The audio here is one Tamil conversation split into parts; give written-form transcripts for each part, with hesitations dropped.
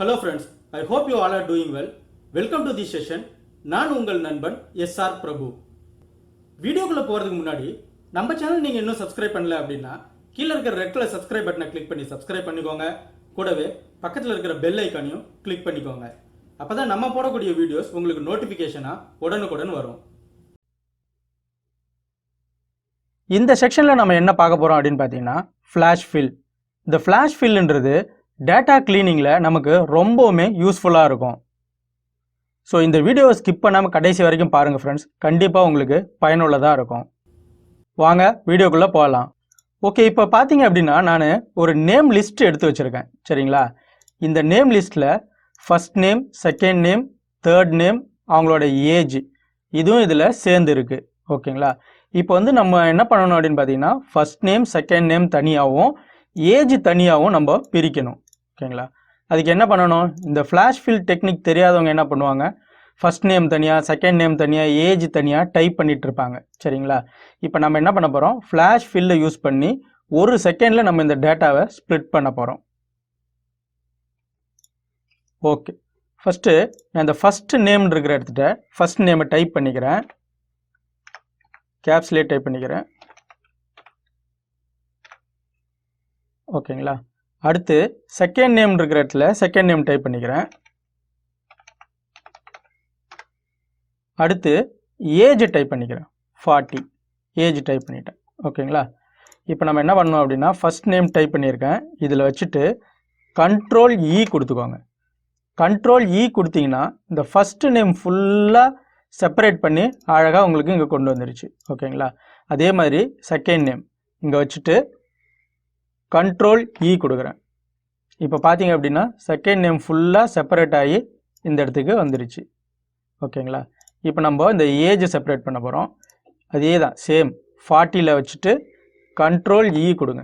Hello friends, I hope you all are doing well. Welcome to this session. நான் உங்கள் நண்பன் SR பிரபு. வீடியோக்குள்ள போறதுக்கு முன்னாடி நம்ம சேனல் நீங்க இன்னும் சப்ஸ்கிரைப் பண்ணல அப்படின்னா கீழ இருக்கிற ரெட் கலர் சப்ஸ்கிரைப் பட்டனை கிளிக் பண்ணி சப்ஸ்கிரைப் பண்ணிக்கோங்க. கூடவே பக்கத்துல இருக்கிற பெல் ஐகானையும் கிளிக் பண்ணிக்கோங்க. அப்பதான் நம்ம போடக்கூடிய வீடியோஸ் உங்களுக்கு நோட்டிபிகேஷனா உடனுக்குடன் வரும். இந்த செக்ஷன்ல நம்ம என்ன பார்க்க போறோம் அப்படின்னு பார்த்தீங்கன்னா ஃபிளாஷ் ஃபில். இந்த ஃபிளாஷ் ஃபில்ன்றது டேட்டா கிளீனிங்கில் நமக்கு ரொம்பவுமே யூஸ்ஃபுல்லாக இருக்கும். ஸோ இந்த வீடியோவை ஸ்கிப் பண்ணாமல் கடைசி வரைக்கும் பாருங்கள் ஃப்ரெண்ட்ஸ், கண்டிப்பாக உங்களுக்கு பயனுள்ளதாக இருக்கும். வாங்க வீடியோக்குள்ளே போகலாம். ஓகே, இப்போ பார்த்தீங்க அப்படின்னா நான் ஒரு நேம் லிஸ்ட் எடுத்து வச்சுருக்கேன். சரிங்களா? இந்த நேம் லிஸ்ட்டில் first name, second name, third name, அவங்களோட ஏஜ் இதுவும் இதில் சேர்ந்து இருக்குது. ஓகேங்களா? இப்போ வந்து நம்ம என்ன பண்ணணும் அப்படின்னு பார்த்தீங்கன்னா ஃபஸ்ட் நேம், செகண்ட் நேம் தனியாகவும் ஏஜ் தனியாகவும் நம்ம பிரிக்கணும். ஓகேங்களா? அதுக்கு என்ன பண்ணணும், இந்த ஃப்ளாஷ் ஃபில் டெக்னிக் தெரியாதவங்க என்ன பண்ணுவாங்க, ஃபஸ்ட் நேம் தனியாக, செகண்ட் நேம் தனியாக, ஏஜ் தனியாக டைப் பண்ணிட்டு இருப்பாங்க. சரிங்களா? இப்போ நம்ம என்ன பண்ண போகிறோம், ஃப்ளாஷ் ஃபில்லை யூஸ் பண்ணி ஒரு செகண்டில் நம்ம இந்த டேட்டாவை ஸ்ப்ளிட் பண்ண போகிறோம். ஓகே, ஃபஸ்ட்டு நான் இந்த ஃபஸ்ட் நேம் இருக்கிற இடத்துல ஃபஸ்ட் நேமை டைப் பண்ணிக்கிறேன், கேப்ஸ்லேயே டைப் பண்ணிக்கிறேன். ஓகேங்களா? அடுத்து செகண்ட் நேம் இருக்கிற இடத்துல செகண்ட் நேம் டைப் பண்ணிக்கிறேன். அடுத்து ஏஜ் டைப் பண்ணிக்கிறேன், 40 ஏஜ் டைப் பண்ணிட்டேன். ஓகேங்களா? இப்போ நம்ம என்ன பண்ணணும் அப்படின்னா ஃபஸ்ட் நேம் டைப் பண்ணியிருக்கேன், இதில் வச்சுட்டு கண்ட்ரோல் இ கொடுத்துக்கோங்க. கண்ட்ரோல் இ கொடுத்தீங்கன்னா இந்த ஃபஸ்ட்டு நேம் ஃபுல்லாக செப்பரேட் பண்ணி அழகாக உங்களுக்கு இங்கே கொண்டு வந்துருச்சு. ஓகேங்களா? அதே மாதிரி செகண்ட் நேம் இங்கே வச்சுட்டு கண்ட்ரோல் இ கொடுக்குறேன். இப்போ பார்த்தீங்க அப்படின்னா செகண்ட் நேம் ஃபுல்லாக செப்பரேட் ஆகி இந்த இடத்துக்கு வந்துருச்சு. ஓகேங்களா? இப்போ நம்ம இந்த ஏஜ் செப்பரேட் பண்ண போகிறோம். அதே தான் சேம் 40ல் வச்சுட்டு கண்ட்ரோல் இ கொடுங்க.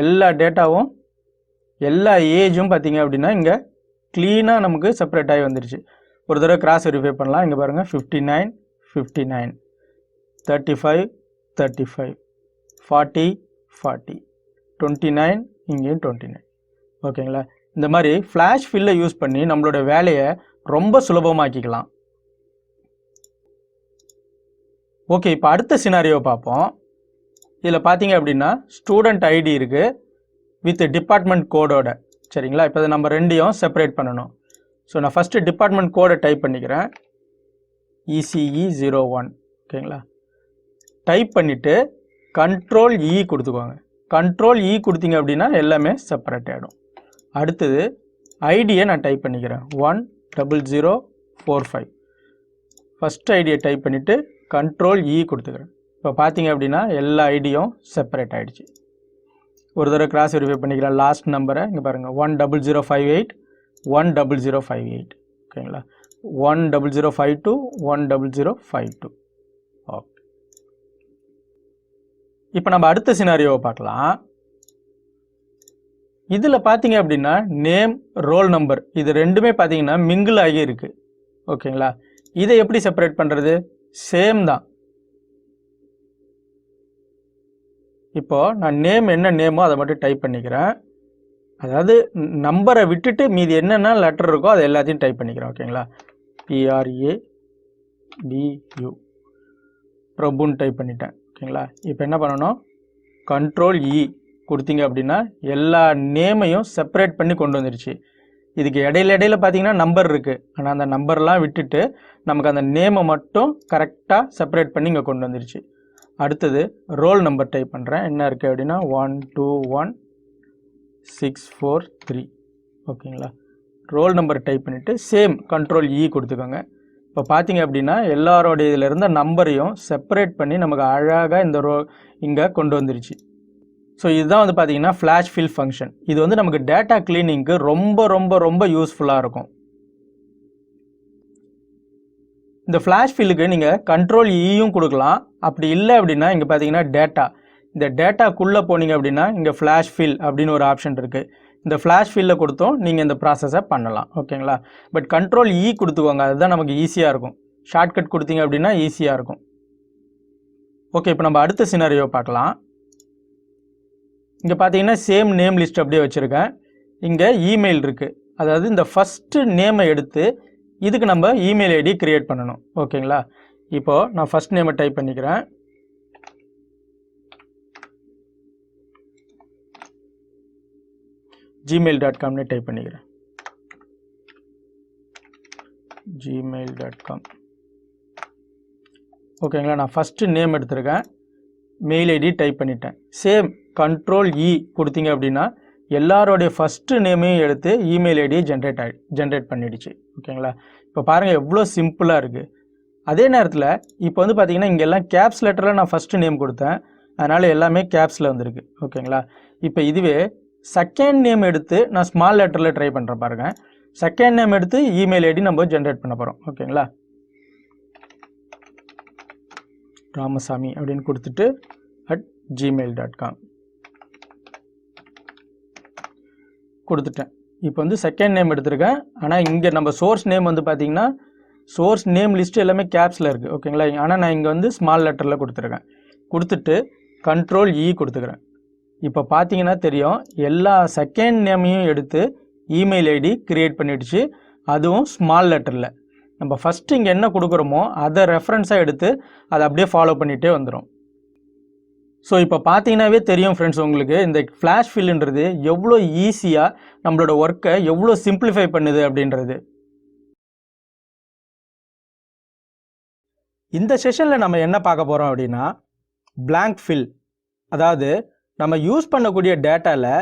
எல்லா டேட்டாவும் எல்லா ஏஜும் பார்த்தீங்க அப்படின்னா இங்கே க்ளீனாக நமக்கு செப்பரேட் ஆகி வந்துருச்சு. ஒரு தடவை கிராஸ் வெரிஃபை பண்ணலாம். இங்கே பாருங்கள் 59 59, 35 35, 40 40, 29 இங்கேயும் 29. ஓகேங்களா? இந்த மாதிரி ஃப்ளாஷ் ஃபில்லை யூஸ் பண்ணி நம்மளோட வேலையை ரொம்ப சுலபமாக்கிக்கலாம். ஓகே, இப்போ அடுத்த சினாரியோ பார்ப்போம். இதில் பார்த்தீங்க அப்படின்னா ஸ்டூடெண்ட் ஐடி இருக்குது வித் டிபார்ட்மெண்ட் கோடோட. சரிங்களா? இப்போ நம்ம ரெண்டையும் செப்பரேட் பண்ணணும். ஸோ நான் ஃபஸ்ட்டு டிபார்ட்மெண்ட் கோடை டைப் பண்ணிக்கிறேன், ECE01. ஓகேங்களா? டைப் பண்ணிவிட்டு கண்ட்ரோல் இ கொடுத்துக்கோங்க. கண்ட்ரோல் இ கொடுத்தீங்க அப்படின்னா எல்லாமே செப்பரேட் ஆகிடும். அடுத்தது ஐடியை நான் டைப் பண்ணிக்கிறேன், 10045. ஃபஸ்ட் ஐடியை டைப் பண்ணிவிட்டு கண்ட்ரோல் இ கொடுத்துக்கிறேன். இப்போ பார்த்தீங்க அப்படின்னா எல்லா ஐடியும் செப்பரேட் ஆகிடுச்சு. ஒரு தடவை கிராஸ் வெரிஃபை பண்ணிக்கிறேன். லாஸ்ட் நம்பரை இங்கே பாருங்கள், 10058 10058. ஓகேங்களா? 10052 10052. ஓகே, இப்போ நம்ம அடுத்த சினாரியோவை பார்க்கலாம். இதில் பார்த்தீங்க அப்படின்னா நேம், ரோல் நம்பர் இது ரெண்டுமே பார்த்தீங்கன்னா மிங்கிள் ஆகி இருக்குது. ஓகேங்களா? இதை எப்படி செப்பரேட் பண்ணுறது, சேம் தான். இப்போது நான் நேம் என்ன நேமோ அதை மட்டும் டைப் பண்ணிக்கிறேன். அதாவது நம்பரை விட்டுட்டு மீதி என்னென்ன லெட்டர் இருக்கோ அதை எல்லாத்தையும் டைப் பண்ணிக்கிறேன். ஓகேங்களா? PRABU பிரபுன்னு டைப் பண்ணிட்டேன். ஓகேங்களா? இப்போ என்ன பண்ணணும், கண்ட்ரோல் இ கொடுத்தீங்க அப்படின்னா எல்லா நேமையும் செப்பரேட் பண்ணி கொண்டு வந்துருச்சு. இதுக்கு இடையில பார்த்தீங்கன்னா நம்பர் இருக்குது, ஆனால் அந்த நம்பர்லாம் விட்டுட்டு நமக்கு அந்த நேமை மட்டும் கரெக்டாக செப்பரேட் பண்ணி இங்கே கொண்டு வந்துருச்சு. அடுத்தது ரோல் நம்பர் டைப் பண்ணுறேன். என்ன இருக்குது அப்படின்னா 121643. ஓகேங்களா? ரோல் நம்பர் டைப் பண்ணிவிட்டு சேம் கண்ட்ரோல் இ கொடுத்துக்கோங்க. இப்போ பார்த்தீங்க அப்படின்னா எல்லாரோடைய இதில் இருந்த நம்பரையும் செப்பரேட் பண்ணி நமக்கு அழகாக இந்த இங்கே கொண்டு வந்துருச்சு. ஸோ இதுதான் வந்து பார்த்தீங்கன்னா ஃப்ளாஷ் ஃபில் ஃபங்க்ஷன். இது வந்து நமக்கு டேட்டா கிளீனிங்க்கு ரொம்ப ரொம்ப ரொம்ப யூஸ்ஃபுல்லாக இருக்கும். இந்த ஃப்ளாஷ் ஃபில்லுக்கு நீங்கள் கண்ட்ரோல் இயும் கொடுக்கலாம். அப்படி இல்லை அப்படின்னா இங்கே பார்த்தீங்கன்னா டேட்டா, இந்த டேட்டாக்குள்ளே போனீங்க அப்படின்னா இங்கே ஃப்ளாஷ் ஃபில் அப்படின்னு ஒரு ஆப்ஷன் இருக்குது. இந்த ஃப்ளாஷ் ஃபில்லை கொடுத்தும் நீங்கள் இந்த ப்ராசஸை பண்ணலாம். ஓகேங்களா? பட் கண்ட்ரோல் இ கொடுத்துக்கோங்க, அதுதான் நமக்கு ஈஸியாக இருக்கும். ஷார்ட்கட் கொடுத்தீங்க அப்படின்னா ஈஸியாக இருக்கும். ஓகே, இப்போ நம்ம அடுத்த சினாரியோ பார்க்கலாம். இங்கே பார்த்தீங்கன்னா சேம் நேம் லிஸ்ட் அப்படியே வச்சுருக்கேன். இங்கே இமெயில் இருக்குது. அதாவது இந்த ஃபஸ்ட்டு நேமை எடுத்து இதுக்கு நம்ம இமெயில் ஐடி கிரியேட் பண்ணணும். ஓகேங்களா? இப்போது நான் ஃபஸ்ட் நேமை டைப் பண்ணிக்கிறேன். gmail.comனு டைப் பண்ணிக்கிறேன். gmail.com. ஓகேங்களா? நான் ஃபஸ்ட்டு நேம் எடுத்திருக்கேன், மெயில் ஐடி டைப் பண்ணிட்டேன். சேம் கண்ட்ரோல் இ கொடுத்தீங்க அப்படின்னா எல்லாரோடைய ஃபஸ்ட்டு நேமையும் எடுத்து இமெயில் ஐடியை ஜென்ரேட் பண்ணிடுச்சு. ஓகேங்களா? இப்போ பாருங்கள் எவ்வளோ சிம்பிளாக இருக்குது. அதே நேரத்தில் இப்போ வந்து பார்த்தீங்கன்னா இங்கெல்லாம் கேப்ஸ் லெட்டரில் நான் ஃபஸ்ட்டு நேம் கொடுத்தேன், அதனால் எல்லாமே கேப்ஸில் வந்திருக்கு. ஓகேங்களா? இப்போ இதுவே செகண்ட் நேம் எடுத்து நான் ஸ்மால் லெட்டரில் ட்ரை பண்ணுறேன் பாருங்கள். செகண்ட் நேம் எடுத்து இமெயில் ஐடி நம்ம ஜென்ரேட் பண்ண போகிறோம். ஓகேங்களா? ராமசாமி அப்படின்னு கொடுத்துட்டு @gmail.com கொடுத்துட்டேன். இப்போ வந்து செகண்ட் நேம் எடுத்திருக்கேன், ஆனால் இங்கே நம்ம சோர்ஸ் நேம் வந்து பார்த்தீங்கன்னா சோர்ஸ் நேம் லிஸ்ட்டு எல்லாமே கேப்ஸில் இருக்குது. ஓகேங்களா? ஆனால் நான் இங்கே வந்து ஸ்மால் லெட்டரில் கொடுத்துருக்கேன். கொடுத்துட்டு கண்ட்ரோல் இ கொடுத்துக்கிறேன். இப்போ பார்த்தீங்கன்னா தெரியும், எல்லா செகண்ட் நேமையும் எடுத்து இமெயில் ஐடி கிரியேட் பண்ணிடுச்சு, அதுவும் ஸ்மால் லெட்டரில். நம்ம ஃபஸ்ட்டு இங்கே என்ன கொடுக்குறோமோ அதை ரெஃபரன்ஸாக எடுத்து அதை அப்படியே ஃபாலோ பண்ணிகிட்டே வந்துடும். ஸோ இப்போ பார்த்தீங்கன்னாவே தெரியும் ஃப்ரெண்ட்ஸ், உங்களுக்கு இந்த ஃப்ளாஷ் ஃபில்ன்றது எவ்வளோ ஈஸியாக நம்மளோட ஒர்க்கை எவ்வளோ சிம்பிளிஃபை பண்ணுது அப்படின்றது. இந்த செஷனில் நம்ம என்ன பார்க்க போகிறோம் அப்படின்னா blank fill. அதாவது நம்ம யூஸ் பண்ணக்கூடிய டேட்டாவில்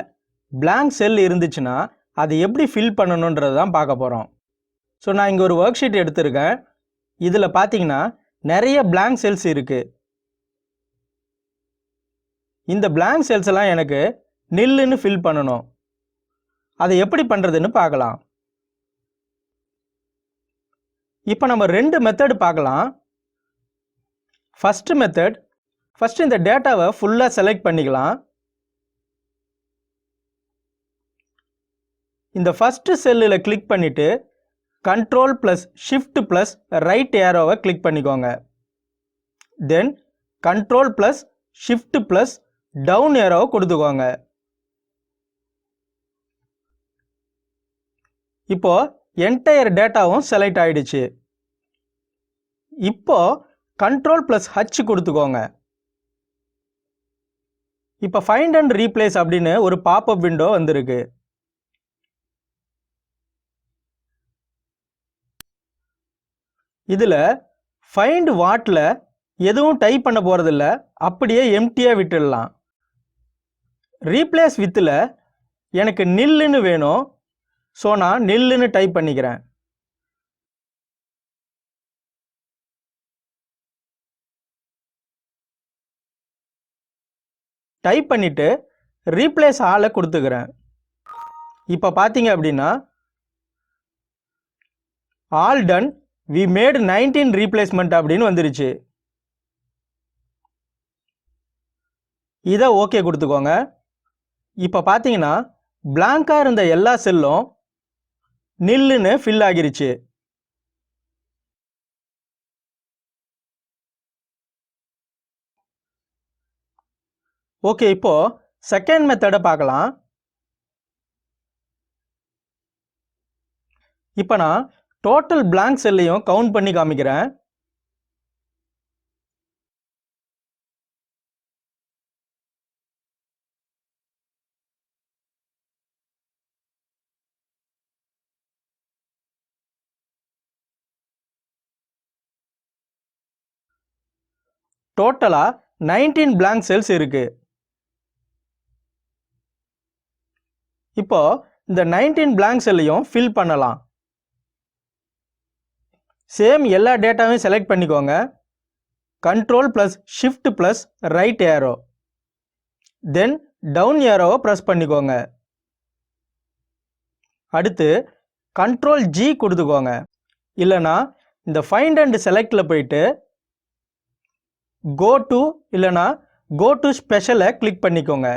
blank செல் இருந்துச்சுன்னா அதை எப்படி ஃபில் பண்ணணுன்றது தான் பார்க்க போகிறோம். ஸோ நான் இங்கே ஒரு ஒர்க் ஷீட் எடுத்திருக்கேன். இதில் பார்த்தீங்கன்னா நிறைய blank செல்ஸ் இருக்குது. இந்த blank செல்ஸ் எல்லாம் எனக்கு நில்லுன்னு ஃபில் பண்ணணும். அதை எப்படி பண்ணுறதுன்னு பார்க்கலாம். இப்போ நம்ம ரெண்டு மெத்தட் பார்க்கலாம். ஃபஸ்ட்டு மெத்தட், ஃபஸ்ட்டு இந்த டேட்டாவை ஃபுல்லாக செலக்ட் பண்ணிக்கலாம். இந்த ஃபஸ்ட்டு செல்லில் கிளிக் பண்ணிவிட்டு control plus shift plus right ஏரோவை கிளிக் பண்ணிக்கோங்க. Then control plus shift plus down ஏரோவை கொடுத்துக்கோங்க. இப்போது என்டையர் டேட்டாவும் செலக்ட் ஆகிடுச்சு. இப்போது கண்ட்ரோல் ப்ளஸ் ஹச் கொடுத்துக்கோங்க. இப்போ ஃபைண்ட் அண்ட் ரீப்ளேஸ் அப்படின்னு ஒரு பாப்அப் விண்டோ வந்திருக்கு. இதில் ஃபைண்ட் வாட்டில் எதுவும் டைப் பண்ண போகிறதில்ல, அப்படியே எம்டியாக விட்டுடலாம். ரீப்ளேஸ் வித்தில் எனக்கு நில்லுன்னு வேணும், ஸோ நான் நில்லுன்னு டைப் பண்ணிக்கிறேன். டைப் பண்ணிவிட்டு ரீப்ளேஸ் ஆளை கொடுத்துக்கிறேன். இப்போ பார்த்தீங்க அப்படின்னா all done, we made 19 replacement அப்படின்னு வந்துருச்சு. இதை ஓகே கொடுத்துக்கோங்க. இப்போ பார்த்தீங்கன்னா பிளாங்காக இருந்த எல்லா செல்லும் நில்லுன்னு ஃபில் ஆகிருச்சு. ஓகே, இப்போ செகண்ட் மெத்தடை பார்க்கலாம். இப்போ நான் டோட்டல் blank செல்லையும் கவுண்ட் பண்ணி காமிக்கிறேன். டோட்டலாக 19 blank செல்ஸ் இருக்கு. இப்போ இந்த 19 blank செல்லையும் ஃபில் பண்ணலாம். சேம் எல்லா டேட்டாவையும் செலக்ட் பண்ணிக்கோங்க. Control plus shift plus right arrow, then down ஏரோவை ப்ரெஸ் பண்ணிக்கோங்க. அடுத்து கண்ட்ரோல் ஜி கொடுத்துக்கோங்க. இல்லைனா இந்த ஃபைண்ட் அண்ட் செலக்டில் போயிட்டு கோ டு இல்லைனா கோ டு ஸ்பெஷலை கிளிக் பண்ணிக்கோங்க.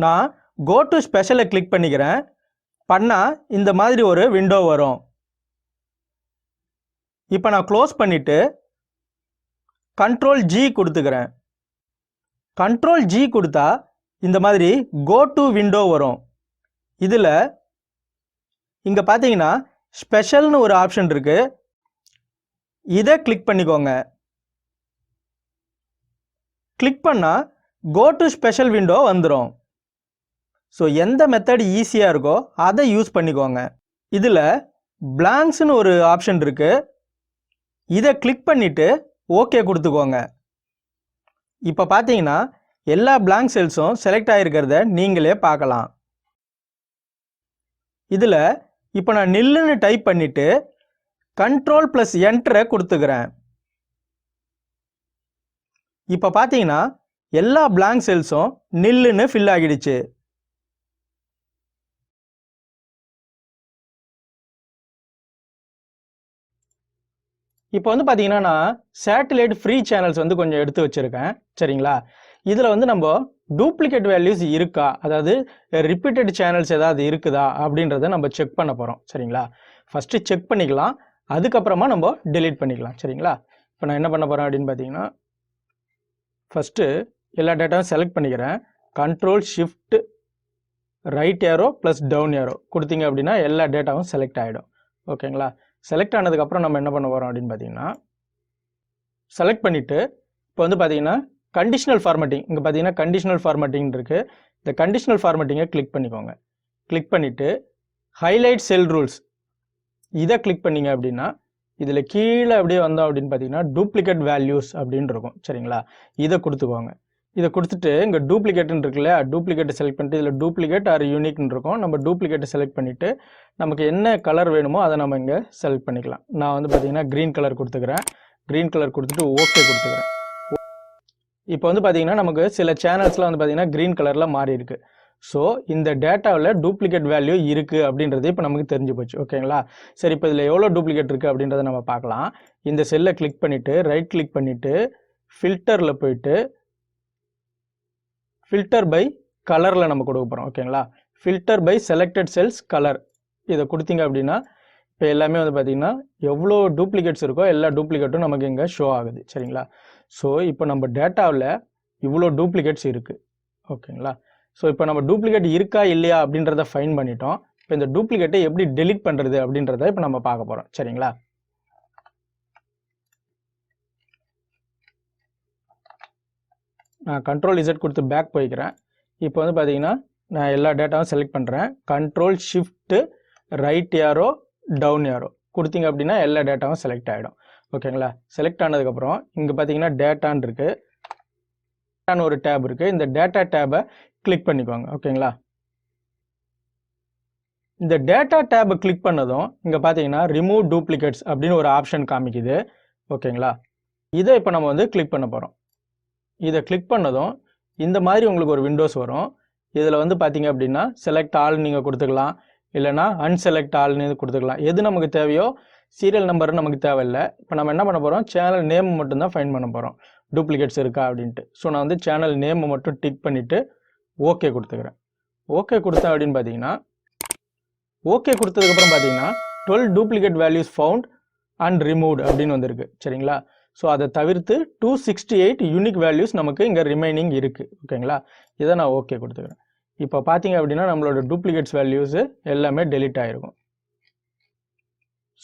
நான் கோ டு ஸ்பெஷலை கிளிக் பண்ணிக்கிறேன். பண்ணால் இந்த மாதிரி ஒரு விண்டோ வரும். இப்போ நான் க்ளோஸ் பண்ணிவிட்டு கண்ட்ரோல் ஜி கொடுத்துக்கிறேன். கண்ட்ரோல் ஜி கொடுத்தா இந்த மாதிரி கோ டு விண்டோ வரும். இதில் இங்கே பார்த்தீங்கன்னா ஸ்பெஷல்னு ஒரு ஆப்ஷன் இருக்குது, இதை கிளிக் பண்ணிக்கோங்க. கிளிக் பண்ணால் கோ டு ஸ்பெஷல் விண்டோ வந்துடும். ஸோ எந்த மெத்தட் ஈஸியாக இருக்கோ அதை யூஸ் பண்ணிக்கோங்க. இதில் பிளாங்க்ஸ்னு ஒரு ஆப்ஷன் இருக்குது, இதை கிளிக் பண்ணிவிட்டு ஓகே கொடுத்துக்கோங்க. இப்போ பார்த்தீங்கன்னா எல்லா பிளாங்க் செல்ஸும் செலக்ட் ஆகிருக்கிறத நீங்களே பார்க்கலாம். இதில் இப்போ நான் நில்லுன்னு டைப் பண்ணிவிட்டு கண்ட்ரோல் ப்ளஸ் என்டரை கொடுத்துக்கிறேன். இப்போ பார்த்தீங்கன்னா எல்லா பிளாங்க் செல்ஸும் நில்லுன்னு ஃபில் ஆகிடுச்சு. இப்போ வந்து பார்த்தீங்கன்னா நான் சேட்டலைட் ஃப்ரீ சேனல்ஸ் வந்து கொஞ்சம் எடுத்து வச்சுருக்கேன். சரிங்களா, இதில் வந்து நம்ம டூப்ளிகேட் வேல்யூஸ் இருக்கா, அதாவது ரிப்பீட்டட் சேனல்ஸ் ஏதாவது இருக்குதா அப்படின்றத நம்ம செக் பண்ண போகிறோம். சரிங்களா, ஃபஸ்ட்டு செக் பண்ணிக்கலாம், அதுக்கப்புறமா நம்ம டெலீட் பண்ணிக்கலாம். சரிங்களா, இப்போ நான் என்ன பண்ண போகிறேன் அப்படின்னு பார்த்தீங்கன்னா ஃபஸ்ட்டு எல்லா டேட்டாவும் செலக்ட் பண்ணிக்கிறேன். Control shift right arrow plus down arrow கொடுத்தீங்க அப்படின்னா எல்லா டேட்டாவும் செலக்ட் ஆகிடும். ஓகேங்களா, செலக்ட் ஆனதுக்கப்புறம் நம்ம என்ன பண்ண போகிறோம் அப்படின்னு பார்த்தீங்கன்னா செலக்ட் பண்ணிவிட்டு இப்போ வந்து பார்த்தீங்கன்னா கண்டிஷனல் ஃபார்மேட்டிங், இங்கே பார்த்தீங்கன்னா கண்டிஷனல் ஃபார்மேட்டிங் இருக்குது. இந்த கண்டிஷனல் ஃபார்மேட்டிங்கை கிளிக் பண்ணிக்கோங்க. கிளிக் பண்ணிவிட்டு ஹைலைட் செல் ரூல்ஸ் இதை கிளிக் பண்ணிங்க அப்படின்னா இதில் கீழே அப்படியே வந்தோம் அப்படின்னு பார்த்தீங்கன்னா டூப்ளிகேட் வேல்யூஸ் அப்படின்னு இருக்கும். சரிங்களா, இதை கொடுத்துக்கோங்க. இதை கொடுத்துட்டு இங்கே டூப்ளிகேட்னு இருக்குல்ல, டூப்ளிகேட்டை செலக்ட் பண்ணிட்டு இதில் டூப்ளிகேட் ஆர் யூனிக்னு இருக்கும். நம்ம டூப்ளிகேட்டை செலக்ட் பண்ணிவிட்டு நமக்கு என்ன கலர் வேணுமோ அதை நம்ம இங்கே செலக்ட் பண்ணிக்கலாம். நான் வந்து பார்த்தீங்கன்னா க்ரீன் கலர் கொடுத்துக்கிறேன். க்ரீன் கலர் கொடுத்துட்டு ஓகே கொடுத்துக்கிறேன். இப்போ வந்து பார்த்தீங்கன்னா நமக்கு சில சேனல்ஸ்லாம் வந்து பார்த்தீங்கன்னா க்ரீன் கலரில் மாறி இருக்குது. ஸோ இந்த டேட்டாவில் டூப்ளிகேட் வேல்யூ இருக்குது அப்படின்றது இப்போ நமக்கு தெரிஞ்சு போச்சு. ஓகேங்களா, சரி இப்போ இதில் எவ்வளோ டூப்ளிகேட் இருக்குது அப்படின்றத நம்ம பார்க்கலாம். இந்த செல்லை கிளிக் பண்ணிவிட்டு ரைட் கிளிக் பண்ணிவிட்டு ஃபில்டரில் போயிட்டு ஃபில்டர் பை கலரில் நம்ம கொடுக்க போகிறோம். ஓகேங்களா, filter by selected cells colour இதை கொடுத்தீங்க அப்படின்னா இப்போ எல்லாமே வந்து பார்த்திங்கன்னா எவ்வளோ டூப்ளிகேட்ஸ் இருக்கோ எல்லா டூப்ளிகேட்டும் நமக்கு இங்கே ஷோ ஆகுது. சரிங்களா, ஸோ இப்போ நம்ம டேட்டாவில் இவ்வளோ டூப்ளிகேட்ஸ் இருக்குது. ஓகேங்களா, ஸோ இப்போ நம்ம டூப்ளிகேட் இருக்கா இல்லையா அப்படின்றத ஃபைன் பண்ணிட்டோம். இப்போ இந்த டூப்ளிகேட்டை எப்படி டெலீட் பண்ணுறது அப்படின்றத இப்போ நம்ம பார்க்க போகிறோம். சரிங்களா, நான் கண்ட்ரோல் இசட் கொடுத்து பேக் போய்க்கிறேன். இப்போ வந்து பார்த்தீங்கன்னா நான் எல்லா டேட்டாவும் செலக்ட் பண்ணுறேன். Control shift right arrow down arrow கொடுத்தீங்க அப்படின்னா எல்லா டேட்டாவும் செலக்ட் ஆகிடும். ஓகேங்களா, செலக்ட் ஆனதுக்கப்புறம் இங்கே பார்த்தீங்கன்னா டேட்டான்னு இருக்குது, டேட்டான்னு ஒரு டேப் இருக்குது. இந்த டேட்டா டேபை கிளிக் பண்ணிக்கோங்க. ஓகேங்களா, இந்த டேட்டா டேபை கிளிக் பண்ணதும் இங்கே பார்த்தீங்கன்னா ரிமூவ் டூப்ளிகேட்ஸ் அப்படின்னு ஒரு ஆப்ஷன் காமிக்குது. ஓகேங்களா, இதை இப்போ நம்ம வந்து கிளிக் பண்ண போகிறோம். இதை கிளிக் பண்ணதும் இந்த மாதிரி உங்களுக்கு ஒரு விண்டோஸ் வரும். இதில் வந்து பார்த்தீங்க அப்படின்னா செலக்ட் ஆல் நீங்கள் கொடுத்துக்கலாம், இல்லைனா அன்செலக்ட் ஆல்னு கொடுத்துக்கலாம். எது நமக்கு தேவையோ, சீரியல் நம்பர் நமக்கு தேவையில்லை. இப்போ நம்ம என்ன பண்ண போகிறோம், சேனல் நேம் மட்டும்தான் ஃபைன் பண்ண போகிறோம் டூப்ளிகேட்ஸ் இருக்கா அப்படின்ட்டு. ஸோ நான் வந்து சேனல் நேமை மட்டும் டிக் பண்ணிவிட்டு ஓகே கொடுத்துக்கிறேன். ஓகே கொடுத்தேன் அப்படின்னு பார்த்தீங்கன்னா ஓகே கொடுத்ததுக்கப்புறம் பார்த்தீங்கன்னா 12 duplicate values found and removed அப்படின்னு வந்திருக்கு. சரிங்களா, ஸோ அதை தவிர்த்து 268 யூனிக் வேல்யூஸ் நமக்கு இங்கே ரிமைனிங் இருக்குது. ஓகேங்களா, இதை நான் ஓகே கொடுத்துக்கிறேன். இப்போ பார்த்தீங்க அப்படின்னா நம்மளோட டூப்ளிகேட்ஸ் வேல்யூஸு எல்லாமே டெலீட் ஆகிருக்கும்.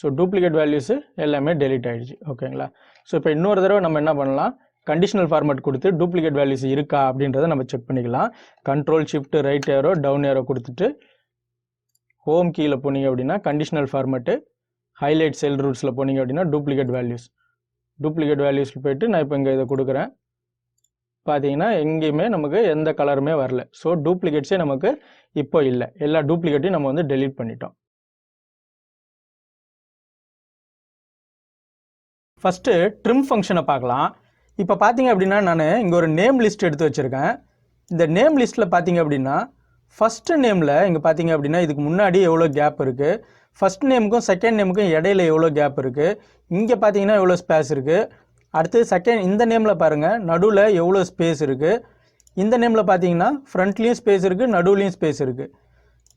ஸோ டூப்ளிகேட் வேல்யூஸு எல்லாமே டெலீட் ஆகிடுச்சு. ஓகேங்களா, ஸோ இப்போ இன்னொரு தடவை நம்ம என்ன பண்ணலாம், கண்டிஷனல் ஃபார்மேட் கொடுத்து டூப்ளிகேட் வேல்யூஸ் இருக்கா அப்படின்றத நம்ம செக் பண்ணிக்கலாம். Control shift right arrow down arrow கொடுத்துட்டு ஹோம் கீழே போனீங்க அப்படின்னா கண்டிஷனல் ஃபார்மேட்டு ஹைலைட் செல் ரூல்ஸில் போனீங்க அப்படின்னா டூப்ளிகேட் வேல்யூஸில் போய்ட்டு நான் இப்போ இங்கே இதை கொடுக்குறேன். பார்த்தீங்கன்னா எங்கேயுமே நமக்கு எந்த கலருமே வரல. ஸோ டூப்ளிகேட்ஸே நமக்கு இப்போ இல்லை, எல்லா டூப்ளிகேட்டையும் நம்ம வந்து டெலீட் பண்ணிட்டோம். ஃபஸ்ட்டு ட்ரிம் ஃபங்க்ஷனை பார்க்கலாம். இப்போ பார்த்தீங்க அப்படின்னா நான் இங்கே ஒரு நேம் லிஸ்ட் எடுத்து வச்சுருக்கேன். இந்த நேம் லிஸ்ட்டில் பார்த்தீங்க அப்படின்னா ஃபஸ்ட்டு நேமில் இங்கே பார்த்தீங்க அப்படின்னா இதுக்கு முன்னாடி எவ்வளோ கேப் இருக்குது, ஃபஸ்ட் நேமுக்கும் செகண்ட் நேமுக்கும் இடையில எவ்வளோ கேப் இருக்குது, இங்கே பார்த்தீங்கன்னா எவ்வளோ ஸ்பேஸ் இருக்குது, அடுத்து இந்த நேமில் பாருங்கள் நடுவில் எவ்வளோ ஸ்பேஸ் இருக்குது, இந்த நேமில் பார்த்தீங்கன்னா ஃப்ரண்ட்லேயும் ஸ்பேஸ் இருக்குது, நடுவுலையும் ஸ்பேஸ் இருக்குது.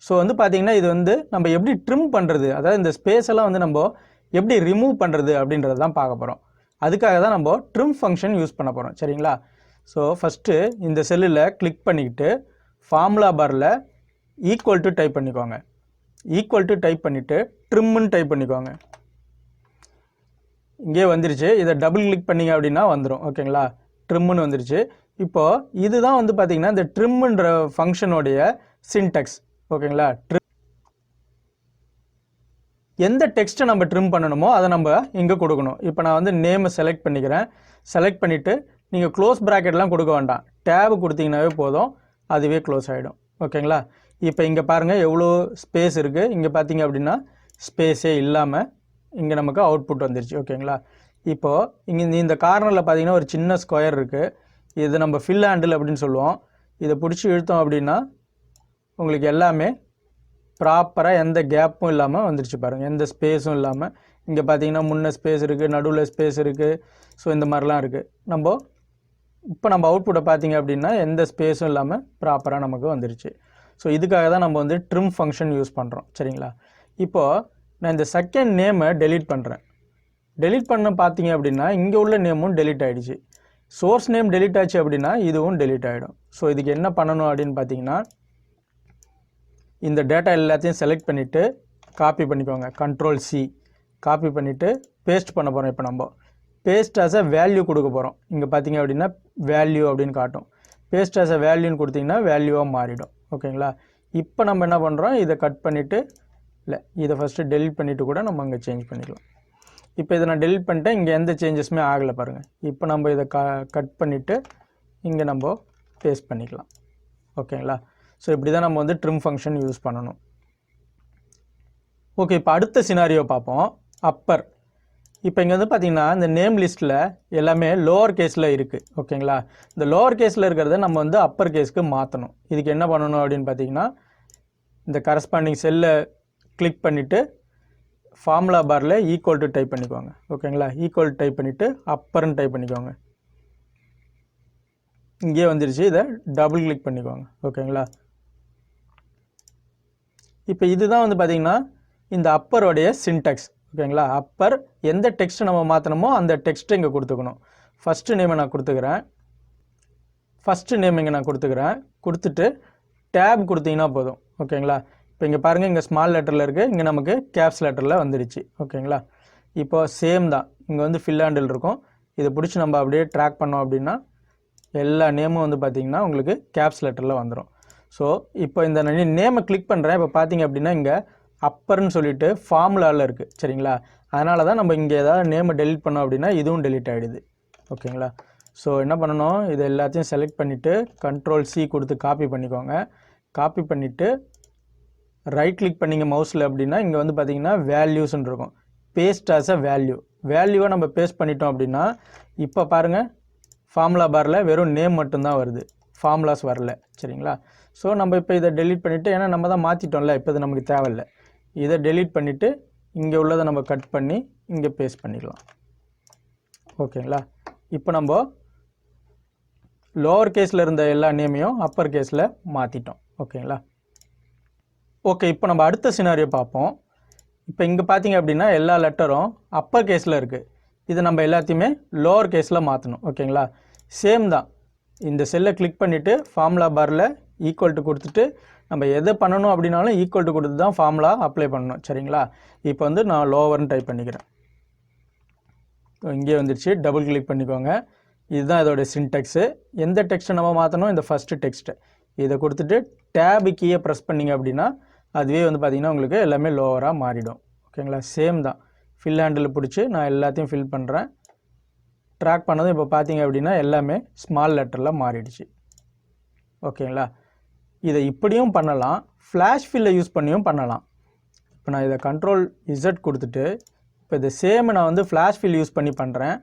ஸோ வந்து பார்த்தீங்கன்னா இது வந்து நம்ம எப்படி ட்ரிம் பண்ணுறது, அதாவது இந்த ஸ்பேஸ் எல்லாம் வந்து நம்ம எப்படி ரிமூவ் பண்ணுறது அப்படின்றது தான் பார்க்க போகிறோம். அதுக்காக தான் நம்ம ட்ரிம் ஃபங்க்ஷன் யூஸ் பண்ண போகிறோம். சரிங்களா, ஸோ ஃபஸ்ட்டு இந்த செல்லில் கிளிக் பண்ணிக்கிட்டு ஃபார்முலா பாரில் ஈக்குவல் டு டைப் பண்ணிக்கோங்க. ஈக்குவல் டு டைப் பண்ணிவிட்டு ட்ரிம்முன்னு டைப் பண்ணிக்கோங்க. இங்கே வந்துருச்சு. இதை டபுள் கிளிக் பண்ணிங்க அப்படின்னா வந்துடும். ஓகேங்களா, ட்ரிம்முன்னு வந்துருச்சு. இப்போது இதுதான் வந்து பார்த்திங்கன்னா இந்த ட்ரிம்முன்ற ஃபங்க்ஷனுடைய சின்டெக்ஸ். ஓகேங்களா, எந்த டெக்ஸ்ட்டை நம்ம ட்ரிம் பண்ணணுமோ அதை நம்ம இங்கே கொடுக்கணும். இப்போ நான் வந்து நேமை செலக்ட் பண்ணிக்கிறேன். செலக்ட் பண்ணிவிட்டு நீங்கள் க்ளோஸ் ப்ராக்கெட்லாம் கொடுக்க வேண்டாம், டேபு கொடுத்தீங்கன்னாவே போதும், அதுவே க்ளோஸ் ஆகிடும். ஓகேங்களா, இப்போ இங்கே பாருங்கள் எவ்வளோ ஸ்பேஸ் இருக்குது. இங்கே பார்த்தீங்க அப்படின்னா ஸ்பேஸே இல்லாமல் இங்கே நமக்கு அவுட்புட் வந்துருச்சு. ஓகேங்களா, இப்போது இங்கே இந்த கார்னரில் பார்த்தீங்கன்னா ஒரு சின்ன ஸ்கொயர் இருக்குது. இது நம்ம ஃபில் ஹேண்டில் அப்படின்னு சொல்லுவோம். இதை பிடிச்சி இழுத்தோம் அப்படின்னா உங்களுக்கு எல்லாமே ப்ராப்பராக எந்த கேப்பும் இல்லாமல் வந்துருச்சு பாருங்கள், எந்த ஸ்பேஸும் இல்லாமல். இங்கே பார்த்தீங்கன்னா முன்ன ஸ்பேஸ் இருக்குது, நடுவில் ஸ்பேஸ் இருக்குது. ஸோ இந்த மாதிரிலாம் இருக்குது. இப்போ நம்ம அவுட்புட்டை பார்த்தீங்க அப்படின்னா எந்த ஸ்பேஸும் இல்லாமல் ப்ராப்பராக நமக்கு வந்துருச்சு. ஸோ இதுக்காக தான் நம்ம வந்து ட்ரிம் ஃபங்க்ஷன் யூஸ் பண்ணுறோம். சரிங்களா, இப்போது நான் இந்த செகண்ட் நேமை டெலீட் பண்ணுறேன். டெலீட் பண்ண பார்த்தீங்க அப்படின்னா இங்கே உள்ள நேமும் டெலீட் ஆகிடுச்சு. சோர்ஸ் நேம் டெலீட் ஆச்சு அப்படின்னா இதுவும் டெலீட் ஆகிடும். ஸோ இதுக்கு என்ன பண்ணணும் அப்படின்னு பார்த்தீங்கன்னா இந்த டேட்டா எல்லாத்தையும் செலக்ட் பண்ணிவிட்டு காப்பி பண்ணிக்கோங்க. Ctrl+C காப்பி பண்ணிவிட்டு பேஸ்ட் பண்ண போகிறோம். இப்போ நம்ம பேஸ்ட் ஆஸ் அ வேல்யூ கொடுக்க போகிறோம். இங்கே பார்த்தீங்க அப்படின்னா வேல்யூ அப்படின்னு காட்டும். பேஸ்ட் ஆஸ் அ வேல்யூன்னு கொடுத்தீங்கன்னா வேல்யூவாக மாறிடும். ஓகேங்களா, இப்போ நம்ம என்ன பண்ணுறோம், இதை கட் பண்ணிவிட்டு இல்லை இதை ஃபஸ்ட்டு டெலிட் பண்ணிவிட்டு கூட நம்ம அங்கே சேஞ்ச் பண்ணிக்கலாம். இப்போ இதை நான் டெலிட் பண்ணிட்டேன், இங்கே எந்த சேஞ்சஸுமே ஆகலை பாருங்கள். இப்போ நம்ம இதை கட் பண்ணிவிட்டு இங்கே நம்ம பேஸ்ட் பண்ணிக்கலாம். ஓகேங்களா, ஸோ இப்படி தான் நம்ம வந்து ட்ரிம் ஃபங்க்ஷன் யூஸ் பண்ணணும். ஓகே, இப்போ அடுத்த சினாரியோ பார்ப்போம். அப்பர். இப்போ இங்கே வந்து பார்த்திங்கன்னா இந்த நேம் லிஸ்ட்டில் எல்லாமே லோவர் கேஸில் இருக்குது. ஓகேங்களா, இந்த லோவர் கேஸில் இருக்கிறத நம்ம வந்து அப்பர் கேஸ்க்கு மாற்றணும். இதுக்கு என்ன பண்ணணும் அப்படின்னு பார்த்தீங்கன்னா இந்த கரஸ்பாண்டிங் செல்லை கிளிக் பண்ணிவிட்டு ஃபார்முலா பாரில் ஈக்குவல் டு டைப் பண்ணிக்கோங்க. ஓகேங்களா, ஈக்குவல் டு டைப் பண்ணிவிட்டு அப்பர்னு டைப் பண்ணிக்கோங்க. இங்கே வந்துருச்சு. இதை டபுள் கிளிக் பண்ணிக்கோங்க. ஓகேங்களா, இப்போ இதுதான் வந்து பார்த்திங்கன்னா இந்த அப்பருடைய சின்டெக்ஸ். ஓகேங்களா, அப்பர் எந்த டெக்ஸ்ட்டை நம்ம மாற்றணுமோ அந்த டெக்ஸ்ட்டை இங்கே கொடுத்துக்கணும். ஃபஸ்ட்டு நேமை நான் கொடுத்துக்கிறேன். ஃபஸ்ட்டு நேம் இங்கே நான் கொடுத்துட்டு டேப் கொடுத்தீங்கன்னா போதும். ஓகேங்களா, இப்போ இங்கே பாருங்கள் இங்கே ஸ்மால் லெட்டரில் இருக்குது, இங்கே நமக்கு கேப்ஸ் லெட்டரில் வந்துடுச்சு. ஓகேங்களா, இப்போ சேம் தான். இங்கே வந்து ஃபில் ஹேண்டில் இருக்கும். இதை பிடிச்சி நம்ம அப்படியே ட்ராக் பண்ணோம் அப்படின்னா எல்லா நேமும் வந்து பார்த்திங்கன்னா உங்களுக்கு கேப்ஸ் லெட்டரில் வந்துடும். ஸோ இப்போ இந்த நேமை கிளிக் பண்ணுறேன். இப்போ பார்த்தீங்க அப்படின்னா இங்கே அப்பர்னு சொல்லிட்டு ஃபார்முலாவில் இருக்குது. சரிங்களா, அதனால தான் நம்ம இங்கே ஏதாவது நேமை டெலிட் பண்ணோம் அப்படின்னா இதுவும் டெலிட் ஆகிடுது. ஓகேங்களா, ஸோ என்ன பண்ணணும், இது எல்லாத்தையும் செலக்ட் பண்ணிவிட்டு Ctrl+C கொடுத்து காப்பி பண்ணிக்கோங்க. காப்பி பண்ணிவிட்டு ரைட் கிளிக் பண்ணிங்க மவுஸில் அப்படின்னா இங்கே வந்து பார்த்திங்கன்னா வேல்யூஸ்ன்னு இருக்கும். Paste as a value. வேல்யூவை நம்ம பேஸ்ட் பண்ணிட்டோம் அப்படின்னா இப்போ பாருங்கள் ஃபார்முலா பாரில் வெறும் நேம் மட்டும்தான் வருது, ஃபார்முலாஸ் வரல. சரிங்களா, ஸோ நம்ம இப்போ இதை டெலீட் பண்ணிவிட்டு, ஏன்னா நம்ம தான் மாற்றிட்டோம்ல, இப்போ இது நமக்கு தேவையில்லை. இதை டெலீட் பண்ணிவிட்டு இங்கே உள்ளதை நம்ம கட் பண்ணி இங்கே பேஸ்ட் பண்ணிக்கலாம். ஓகேங்களா, இப்போ நம்ம லோவர் கேஸில் இருந்த எல்லா நேமையும் அப்பர் கேஸில் மாற்றிட்டோம். ஓகேங்களா, ஓகே, இப்போ நம்ம அடுத்த சினாரியோ பார்ப்போம். இப்போ இங்கே பார்த்தீங்க அப்படின்னா எல்லா லெட்டரும் அப்பர் கேஸில் இருக்குது. இதை நம்ம எல்லாத்தையுமே லோவர் கேஸில் மாற்றணும். ஓகேங்களா, சேம் தான். இந்த செல்லை கிளிக் பண்ணிவிட்டு ஃபார்முலா பாரில் ஈக்குவல் டு கொடுத்துட்டு நம்ம எதை பண்ணணும் அப்படின்னாலும் ஈக்குவல் டு கொடுத்து தான் ஃபார்முலா அப்ளை பண்ணணும். சரிங்களா, இப்போ வந்து நான் லோவர்னு டைப் பண்ணிக்கிறேன். இங்கே வந்துடுச்சு. டபுள் கிளிக் பண்ணிக்கோங்க. இதுதான் இதோடைய சின்டெக்ஸு. எந்த டெக்ஸ்ட்டை நம்ம மாற்றணும், இந்த ஃபஸ்ட்டு டெக்ஸ்ட்டு. இதை கொடுத்துட்டு டேபு கீயை ப்ரெஸ் பண்ணிங்க அப்படின்னா அதுவே வந்து பார்த்திங்கன்னா உங்களுக்கு எல்லாமே லோவராக மாறிடும். ஓகேங்களா, சேம் தான். ஃபில் ஹேண்டில் பிடிச்சி நான் எல்லாத்தையும் ஃபில் பண்ணுறேன். ட்ராக் பண்ணதும் இப்போ பார்த்தீங்க அப்படின்னா எல்லாமே ஸ்மால் லெட்டரில் மாறிடுச்சு. ஓகேங்களா, இதை இப்படியும் பண்ணலாம், ஃப்ளாஷ் ஃபில்லை யூஸ் பண்ணியும் பண்ணலாம். இப்போ நான் இதை Ctrl+Z கொடுத்துட்டு இப்போ இந்த சேமை நான் வந்து ஃப்ளாஷ் ஃபில் யூஸ் பண்ணி பண்ணுறேன்.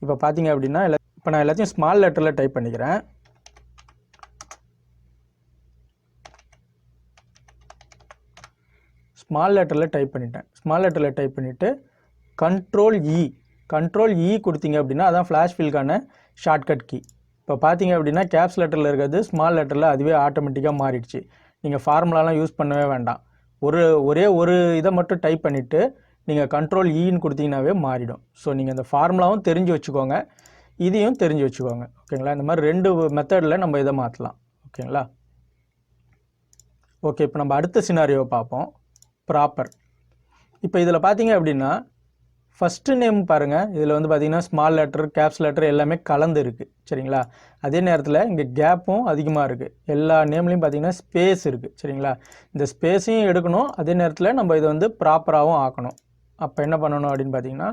இப்போ பார்த்தீங்க அப்படின்னா இப்போ நான் எல்லாத்தையும் ஸ்மால் லெட்டரில் டைப் பண்ணிக்கிறேன். ஸ்மால் லெட்டரில் டைப் பண்ணிட்டேன். ஸ்மால் லெட்டரில் டைப் பண்ணிவிட்டு Ctrl+E கொடுத்தீங்க அப்படின்னா அதான் ஃப்ளாஷ் ஃபில்கான ஷார்ட்கட் கீ. இப்போ பார்த்தீங்க அப்படின்னா கேப்ஸ் லெட்டரில் இருக்கிறது ஸ்மால் லெட்டரில் அதுவே ஆட்டோமேட்டிக்காக மாறிடுச்சு. நீங்கள் ஃபார்முலாலாம் யூஸ் பண்ணவே வேண்டாம். ஒரே ஒரு இதை மட்டும் டைப் பண்ணிவிட்டு நீங்கள் Ctrl+Eன்னு கொடுத்தீங்கன்னாவே மாறிடும். ஸோ நீங்கள் இந்த ஃபார்முலாவும் தெரிஞ்சு வச்சுக்கோங்க, இதையும் தெரிஞ்சு வச்சுக்கோங்க. ஓகேங்களா, இந்த மாதிரி 2 மெத்தடில் நம்ம இதை மாற்றலாம். ஓகேங்களா, ஓகே, இப்போ நம்ம அடுத்த சினாரியோவை பார்ப்போம். ப்ராப்பர். இப்போ இதில் பார்த்தீங்க அப்படின்னா ஃபஸ்ட்டு நேம் பாருங்கள், இதில் வந்து பார்த்தீங்கன்னா ஸ்மால் லெட்டர், கேப்ஸ் லெட்டர் எல்லாமே கலந்து இருக்குது. சரிங்களா? அதே நேரத்தில் இங்கே கேப்பும் அதிகமாக இருக்குது. எல்லா நேம்லேயும் பார்த்தீங்கன்னா ஸ்பேஸ் இருக்குது. சரிங்களா? இந்த ஸ்பேஸையும் எடுக்கணும், அதே நேரத்தில் நம்ம இதை வந்து ப்ராப்பராகவும் ஆக்கணும். அப்போ என்ன பண்ணணும் அப்படின்னு பார்த்தீங்கன்னா,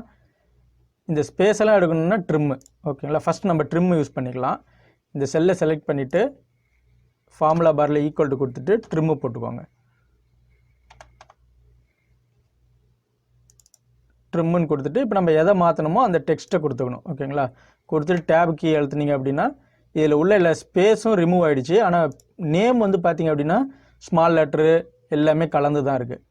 இந்த ஸ்பேஸ் எல்லாம் எடுக்கணும்னா ட்ரிம்மு. ஓகேங்களா? ஃபஸ்ட் நம்ம ட்ரிம் யூஸ் பண்ணிக்கலாம். இந்த செல்லை செலக்ட் பண்ணிவிட்டு ஃபார்முலா பாரில் ஈக்குவல் டு கொடுத்துட்டு ட்ரிம்மு போட்டுக்கோங்க. ட்ரிம்முன்னு கொடுத்துட்டு இப்போ நம்ம எதை மாற்றணுமோ அந்த டெக்ஸ்ட்டை கொடுத்துக்கணும். ஓகேங்களா? கொடுத்துட்டு டேப் கீ அழுத்துனீங்க அப்படின்னா இதில் உள்ள எல்லா ஸ்பேஸும் ரிமூவ் ஆகிடுச்சு. ஆனால் நேம் வந்து பார்த்திங்க அப்படின்னா ஸ்மால் லெட்ரு எல்லாமே கலந்து தான் இருக்குது.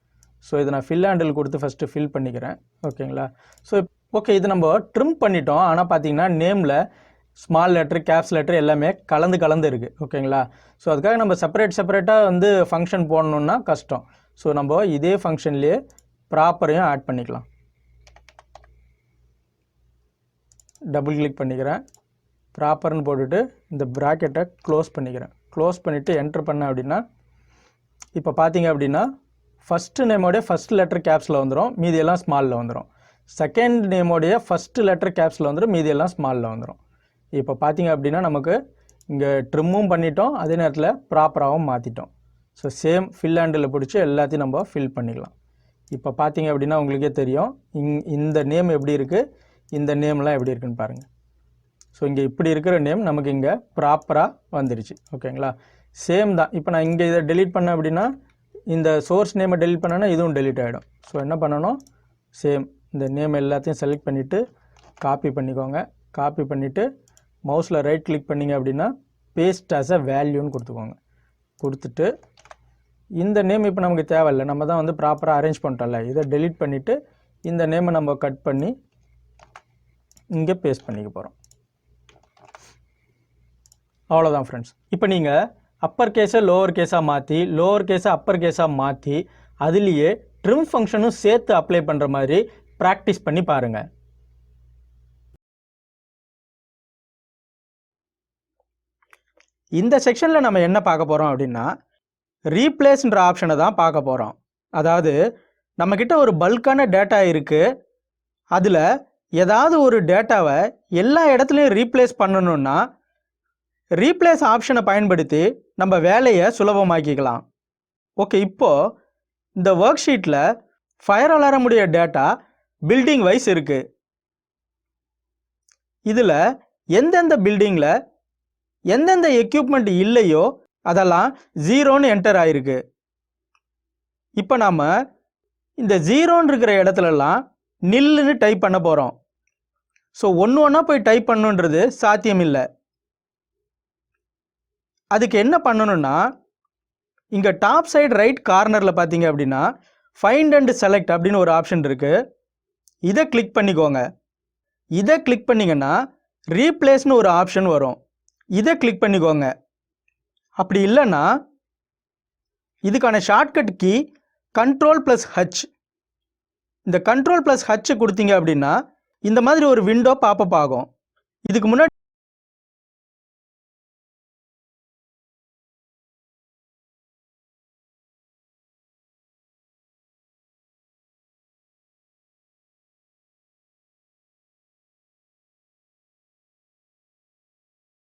ஸோ இதை நான் ஃபில் ஹேண்டில் கொடுத்து ஃபஸ்ட்டு ஃபில் பண்ணிக்கிறேன். ஓகேங்களா? ஸோ ஓகே, இது நம்ம ட்ரிம் பண்ணிட்டோம். ஆனால் பார்த்தீங்கன்னா நேமில் ஸ்மால் லெட்ரு, கேப்ஸ் லெட்ரு எல்லாமே கலந்து இருக்குது. ஓகேங்களா? ஸோ அதுக்காக நம்ம செப்பரேட்டாக வந்து ஃபங்க்ஷன் போடணுன்னா கஷ்டம். ஸோ நம்ம இதே ஃபங்க்ஷன்லேயே ப்ராப்பரையும் ஆட் பண்ணிக்கலாம். டபுள் கிளிக் பண்ணிக்கிறேன். ப்ராப்பர்னு போட்டுட்டு இந்த ப்ராக்கெட்டை க்ளோஸ் பண்ணிக்கிறேன். க்ளோஸ் பண்ணிவிட்டு என்ட்ரு பண்ணேன் அப்படின்னா இப்போ பார்த்தீங்க அப்படின்னா ஃபஸ்ட்டு நேமோடைய ஃபஸ்ட் லெட்டர் கேப்ஸில் வந்துடும், மீதியெல்லாம் ஸ்மாலில் வந்துடும். செகண்ட் நேமோடைய ஃபஸ்ட்டு லெட்டர் கேப்ஸில் வந்துடும், மீதியெல்லாம் ஸ்மாலில் வந்துடும். இப்போ பார்த்தீங்க அப்படின்னா நமக்கு இங்கே ட்ரிம்மும் பண்ணிட்டோம், அதே நேரத்தில் ப்ராப்பராகவும் மாற்றிட்டோம். ஸோ சேம் ஃபில் ஹேண்டில் பிடிச்சி எல்லாத்தையும் நம்ம ஃபில் பண்ணிக்கலாம். இப்போ பார்த்தீங்க அப்படின்னா உங்களுக்கே தெரியும் இந்த நேம் எப்படி இருக்குது, இந்த நேம்லாம் எப்படி இருக்குன்னு பாருங்கள். ஸோ இங்கே இப்படி இருக்கிற நேம் நமக்கு இங்கே ப்ராப்பராக வந்துடுச்சு. ஓகேங்களா? சேம் தான். இப்போ நான் இங்கே இதை டெலீட் பண்ணேன் அப்படின்னா இந்த சோர்ஸ் நேமை டெலீட் பண்ணேன்னா இதுவும் டெலீட் ஆகிடும். ஸோ என்ன பண்ணணும், சேம் இந்த நேம் எல்லாத்தையும் செலக்ட் பண்ணிவிட்டு காப்பி பண்ணிக்கோங்க. காப்பி பண்ணிவிட்டு மவுஸில் ரைட் கிளிக் பண்ணிங்க அப்படின்னா பேஸ்ட் ஆஸ் அ வேல்யூன்னு கொடுத்துக்கோங்க. கொடுத்துட்டு இந்த நேம் இப்போ நமக்கு தேவையில்லை, நம்ம தான் வந்து ப்ராப்பராக அரேஞ்ச் பண்ணிட்டோம்ல, இதை டெலீட் பண்ணிவிட்டு இந்த நேமை நம்ம கட் பண்ணி இங்கே பேஸ்ட் பண்ணிக்க போகிறோம். அவ்வளோதான் ஃப்ரெண்ட்ஸ். இப்போ நீங்கள் அப்பர் கேஸை லோவர் கேஸாக மாற்றி, லோவர் கேஸை அப்பர் கேஸாக மாற்றி, அதுலேயே ட்ரிம் ஃபங்க்ஷனும் சேர்த்து அப்ளை பண்ணுற மாதிரி ப்ராக்டிஸ் பண்ணி பாருங்கள். இந்த செக்ஷனில் நம்ம என்ன பார்க்க போகிறோம் அப்படின்னா ரீப்ளேஸ்ன்ற ஆப்ஷனை தான் பார்க்க போகிறோம். அதாவது நம்மக்கிட்ட ஒரு பல்கான டேட்டா இருக்குது, அதில் ஏதாவது ஒரு டேட்டாவை எல்லா இடத்துலையும் ரீப்ளேஸ் பண்ணணுன்னா ரீப்ளேஸ் ஆப்ஷனை பயன்படுத்தி நம்ம வேலையை சுலபமாக்கிக்கலாம். ஓகே, இப்போது இந்த ஒர்க் ஷீட்டில் ஃபயர் அலாரமுடைய டேட்டா பில்டிங் வைஸ் இருக்குது. இதில் எந்தெந்த பில்டிங்கில் எந்தெந்த எக்யூப்மெண்ட் இல்லையோ அதெல்லாம் 0ன்னு என்டர் ஆகிருக்கு. இப்போ நாம் இந்த 0ன்னு இருக்கிற இடத்துலலாம் நில்லுன்னு டைப் பண்ண போகிறோம். ஸோ ஒன்றா போய் டைப் பண்ணுன்றது சாத்தியம் இல்லை. அதுக்கு என்ன பண்ணணும்னா இங்கே டாப் சைடு ரைட் கார்னரில் பார்த்தீங்க அப்படின்னா ஃபைண்ட் அண்ட் செலக்ட் அப்படின்னு ஒரு ஆப்ஷன் இருக்குது. இதை கிளிக் பண்ணிக்கோங்க. இதை கிளிக் பண்ணிங்கன்னா ரீப்ளேஸ்னு ஒரு ஆப்ஷன் வரும், இதை கிளிக் பண்ணிக்கோங்க. அப்படி இல்லைன்னா இதுக்கான ஷார்ட்கட் கீ Ctrl+H. இந்த Ctrl+H கொடுத்தீங்க அப்படின்னா இந்த மாதிரி ஒரு விண்டோ பாப்பப் ஆகும். இதுக்கு முன்னாடி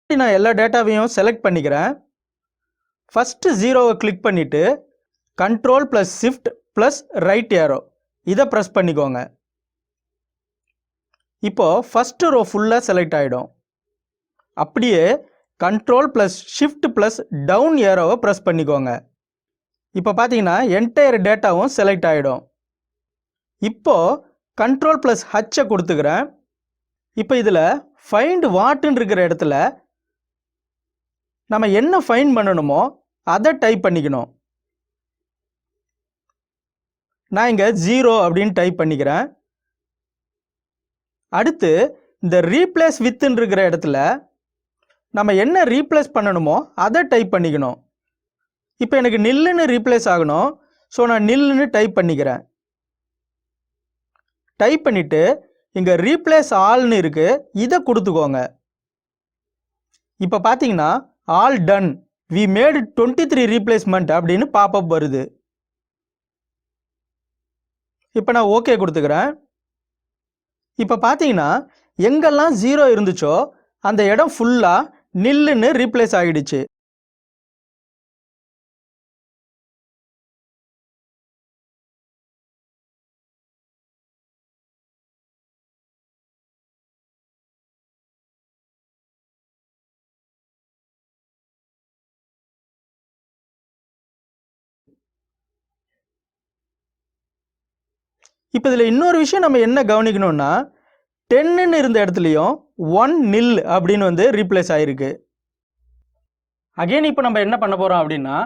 நான் எல்லா டேட்டாவையும் செலக்ட் பண்ணிக்கிறேன். ஃபஸ்ட்டு 0வை கிளிக் பண்ணிவிட்டு Ctrl+Shift+ரைட் ஏரோ இதை ப்ரெஸ் பண்ணிக்கோங்க. இப்போது ஃபஸ்ட்டு ரோ ஃபுல்லாக செலக்ட் ஆகிடும். அப்படியே Ctrl+Shift+டவுன் ஏரோவை ப்ரெஸ் பண்ணிக்கோங்க. இப்போ பார்த்தீங்கன்னா என்டையர் டேட்டாவும் செலக்ட் ஆகிடும். இப்போது Ctrl+Hஐ கொடுத்துக்கிறேன். இப்போ இதில் ஃபைண்ட் வாட்டுன்னு இருக்கிற இடத்துல நம்ம என்ன ஃபைண்ட் பண்ணணுமோ அதை டைப் பண்ணிக்கணும். நான் இங்கே 0 அப்படின்னு டைப் பண்ணிக்கிறேன். அடுத்து இந்த ரீப்ளேஸ் வித்துன்னு இருக்கிற இடத்துல நம்ம என்ன ரீப்ளேஸ் பண்ணணுமோ அதை டைப் பண்ணிக்கணும். இப்போ எனக்கு நில்லுன்னு ரீப்ளேஸ் ஆகணும். ஸோ நான் நில்லுன்னு டைப் பண்ணிக்கிறேன். டைப் பண்ணிவிட்டு இங்கே ரீப்ளேஸ் ஆல்னு இருக்குது, இதை கொடுத்துக்கோங்க. இப்போ பார்த்தீங்கன்னா all ton we made 23 replacement அப்படின்னு பாப்பப் வருது. இப்போ நான் ஓகே கொடுத்துக்கிறேன். இப்போ பார்த்தீங்கன்னா எங்கெல்லாம் 0 இருந்துச்சோ அந்த இடம் ஃபுல்லாக நில்லுன்னு ரீப்ளேஸ் ஆகிடுச்சு. இப்போ இதில் இன்னொரு விஷயம் நம்ம என்ன கவனிக்கணும்னா 10ன்னு இருந்த இடத்துலையும் 1 nil அப்படின்னு வந்து ரீப்ளேஸ் ஆகிருக்கு. அகெயின் இப்போ நம்ம என்ன பண்ண போகிறோம் அப்படின்னா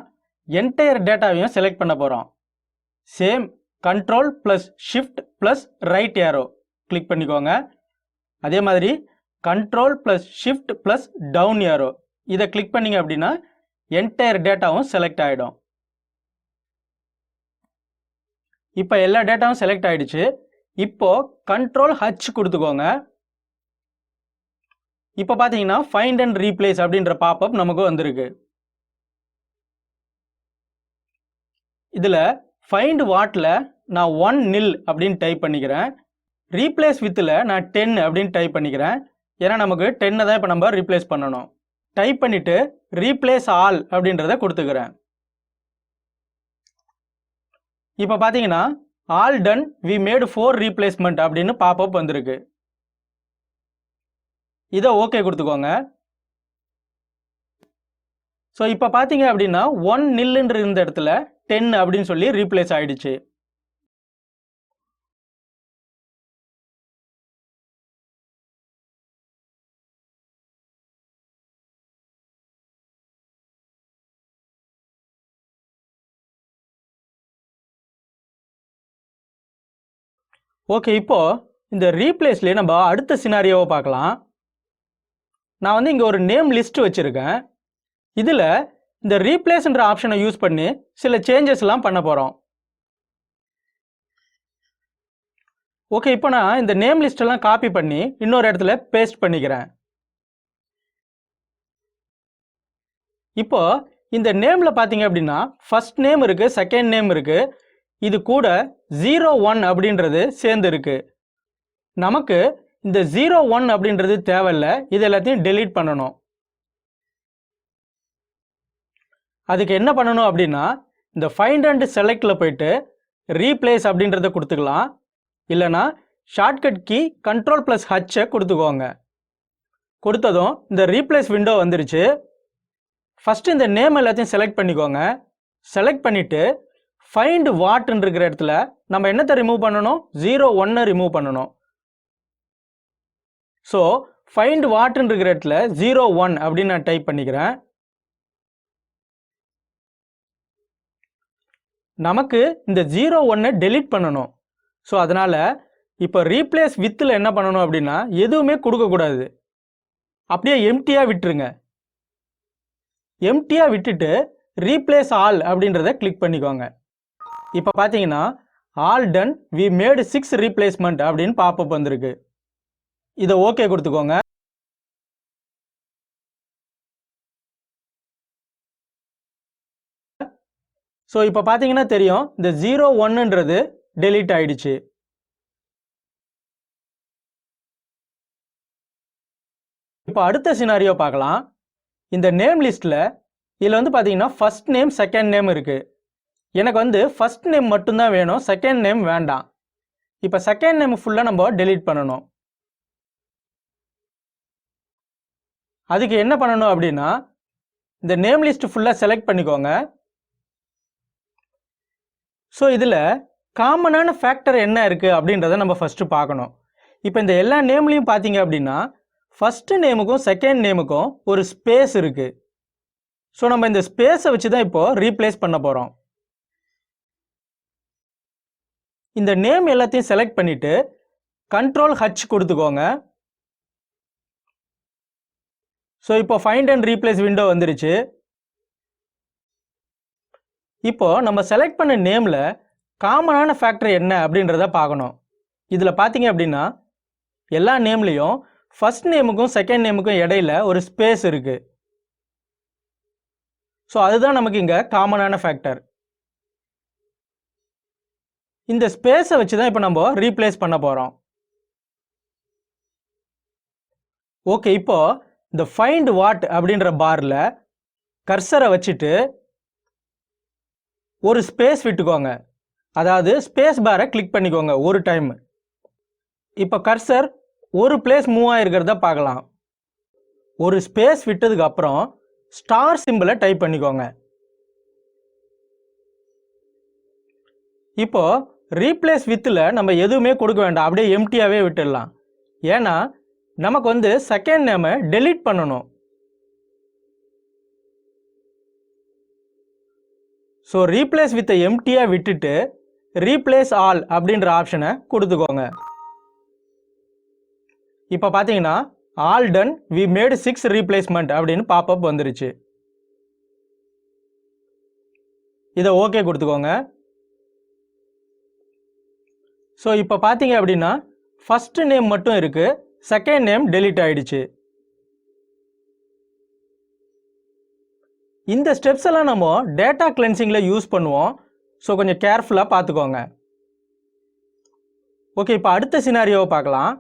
என்டையர் டேட்டாவையும் செலக்ட் பண்ண போகிறோம். Same control plus shift plus right arrow click பண்ணிக்கோங்க. அதே மாதிரி control plus shift plus down arrow இதை கிளிக் பண்ணிங்க அப்படின்னா என்டையர் டேட்டாவும் செலக்ட் ஆகிடும். இப்போ எல்லா டேட்டாவும் செலக்ட் ஆகிடுச்சு. இப்போ கண்ட்ரோல் H கொடுத்துக்கோங்க. இப்போ பார்த்தீங்கன்னா ஃபைண்ட் அண்ட் ரீப்ளேஸ் அப்படின்ற பாப்பப் நமக்கு வந்திருக்கு. இதில் ஃபைண்ட் வாட்டில் நான் 1 nil அப்படின்னு டைப் பண்ணிக்கிறேன். ரீப்ளேஸ் வித்தில் நான் 10 அப்படின்னு டைப் பண்ணிக்கிறேன். ஏன்னா நமக்கு 10 தான் இப்போ நம்ம ரீப்ளேஸ் பண்ணணும். டைப் பண்ணிவிட்டு ரீப்ளேஸ் ஆல் அப்படின்றத கொடுத்துக்கிறேன். இப்போ பார்த்தீங்கன்னா all done we made 4 replacement அப்படின்னு பாப்பப் வந்திருக்கு. இதை ஓகே கொடுத்துக்கோங்க. ஸோ இப்போ பார்த்தீங்க அப்படின்னா 1 nil இருந்த இடத்துல 10 அப்படின்னு சொல்லி ரீப்ளேஸ் ஆயிடுச்சு. ஓகே, இப்போ இந்த ரீப்ளேஸ்லேயே நம்ம அடுத்த சினாரியோவை பார்க்கலாம். நான் வந்து இங்கே ஒரு நேம் லிஸ்ட் வச்சுருக்கேன். இதில் இந்த ரீப்ளேஸ்ன்ற ஆப்ஷனை யூஸ் பண்ணி சில சேஞ்சஸ்லாம் பண்ண போகிறோம். ஓகே, இப்போ நான் இந்த நேம் லிஸ்டெல்லாம் காப்பி பண்ணி இன்னொரு இடத்துல பேஸ்ட் பண்ணிக்கிறேன். இப்போ இந்த நேமில் பார்த்தீங்க அப்படின்னா ஃபர்ஸ்ட் நேம் இருக்குது, செகண்ட் நேம் இருக்குது. இது கூட 01 அப்படின்றது சேர்ந்து இருக்கு. நமக்கு இந்த 01 அப்படின்றது தேவையில்லை. இது எல்லாத்தையும் டெலீட் பண்ணணும். அதுக்கு என்ன பண்ணணும் அப்படின்னா இந்த ஃபைண்ட் அண்ட் செலக்டில் போயிட்டு ரீப்ளேஸ் அப்படின்றத கொடுத்துக்கலாம். இல்லைனா ஷார்ட்கட் கீ கண்ட்ரோல் ப்ளஸ் ஹச்சை கொடுத்துக்கோங்க. கொடுத்ததும் இந்த ரீப்ளேஸ் விண்டோ வந்துருச்சு. ஃபஸ்ட்டு இந்த நேம் எல்லாத்தையும் செலக்ட் பண்ணிக்கோங்க. செலக்ட் பண்ணிவிட்டு ஃபைண்ட் வாட்ன்னு இருக்கிற இடத்துல நம்ம என்னத்தை ரிமூவ் பண்ணணும்? 01 ரிமூவ் பண்ணணும். ஸோ ஃபைண்ட் வாட்ன்னு இருக்கிற இடத்துல 01 அப்படின்னு நான் டைப் பண்ணிக்கிறேன். நமக்கு இந்த 01 டெலீட் பண்ணணும். ஸோ அதனால் இப்போ ரீப்ளேஸ் வித்தில் என்ன பண்ணணும் அப்படின்னா எதுவுமே கொடுக்கக்கூடாது. அப்படியே எம்டியாக விட்டுருங்க. எம்டியாக விட்டுட்டு ரீப்ளேஸ் ஆல் அப்படின்றத கிளிக் பண்ணிக்கோங்க. இப்போ பார்த்தீங்கன்னா all done we made 6 replacement அப்படின்னு பாப்பப் வந்திருக்கு. இதை ஓகே கொடுத்துக்கோங்க. ஸோ இப்போ பார்த்தீங்கன்னா தெரியும் இந்த 01ன்றது டெலீட் ஆயிடுச்சு. இப்போ அடுத்த சினாரியோ பார்க்கலாம். இந்த நேம் லிஸ்ட்டில் இதில் வந்து பார்த்தீங்கன்னா ஃபர்ஸ்ட் நேம் செகண்ட் நேம் இருக்குது. எனக்கு வந்து ஃபர்ஸ்ட் நேம் மட்டும்தான் வேணும், செகண்ட் நேம் வேண்டாம். இப்போ செகண்ட் நேம் ஃபுல்லாக நம்ம டெலீட் பண்ணணும். அதுக்கு என்ன பண்ணணும் அப்படின்னா இந்த நேம் லிஸ்ட் ஃபுல்லாக செலக்ட் பண்ணிக்கோங்க. ஸோ இதில் காமனான ஃபேக்டர் என்ன இருக்குது அப்படின்றத நம்ம ஃபஸ்ட்டு பார்க்கணும். இப்போ இந்த எல்லா நேம்லையும் பார்த்தீங்க அப்படின்னா ஃபஸ்ட்டு நேமுக்கும் செகண்ட் நேமுக்கும் ஒரு ஸ்பேஸ் இருக்குது. ஸோ நம்ம இந்த ஸ்பேஸை வச்சு தான் இப்போது ரீப்ளேஸ் பண்ண போகிறோம். இந்த நேம் எல்லாத்தையும் செலக்ட் பண்ணிவிட்டு கண்ட்ரோல் H கொடுத்துக்கோங்க. ஸோ இப்போ ஃபைண்ட் அண்ட் ரீப்ளேஸ் விண்டோ வந்துருச்சு. இப்போ நம்ம செலக்ட் பண்ண நேமில் காமனான ஃபேக்டர் என்ன அப்படின்றத பார்க்கணும். இதில் பார்த்தீங்க அப்படின்னா எல்லா நேம்லேயும் ஃபர்ஸ்ட் நேமுக்கும் செகண்ட் நேமுக்கும் இடையில ஒரு ஸ்பேஸ் இருக்குது. ஸோ அதுதான் நமக்கு இங்கே காமனான ஃபேக்டர். இந்த ஸ்பேஸை வச்சு தான் இப்போ நம்ம ரீப்ளேஸ் பண்ண போகிறோம். ஓகே, இப்போ இந்த ஃபைண்ட் வாட் அப்படின்ற பாரில் கர்சரை வச்சுட்டு ஒரு ஸ்பேஸ் விட்டுக்கோங்க. அதாவது ஸ்பேஸ் பாரை கிளிக் பண்ணிக்கோங்க ஒரு டைம். இப்போ கர்சர் ஒரு பிளேஸ் மூவ் ஆகிருக்கிறத பார்க்கலாம். ஒரு ஸ்பேஸ் விட்டதுக்கு அப்புறம் ஸ்டார் சிம்பிளை டைப் பண்ணிக்கோங்க. இப்போ ரீப்ளேஸ் வித்தில் நம்ம எதுவுமே கொடுக்க வேண்டாம், அப்படியே எம்டியாகவே விட்டுடலாம். ஏன்னா நமக்கு வந்து செகண்ட் நேமை டெலீட் பண்ணணும். ஸோ ரீப்ளேஸ் வித்தை எம்டியாக விட்டுட்டு ரீப்ளேஸ் ஆல் அப்படின்ற ஆப்ஷனை கொடுத்துக்கோங்க. இப்போ பார்த்தீங்கன்னா all done we made 6 replacement அப்படின்னு பாப்அப் வந்துருச்சு. இதை ஓகே கொடுத்துக்கோங்க. ஸோ இப்போ பார்த்தீங்க அப்படின்னா ஃபர்ஸ்ட் நேம் மட்டும் இருக்கு, செகண்ட் நேம் டெலீட் ஆயிடுச்சு. இந்த ஸ்டெப்ஸ் எல்லாம் நம்ம டேட்டா கிளென்சிங்கில் யூஸ் பண்ணுவோம். ஸோ கொஞ்சம் கேர்ஃபுல்லாக பார்த்துக்கோங்க. ஓகே, இப்போ அடுத்த சினாரியோவை பார்க்கலாம்.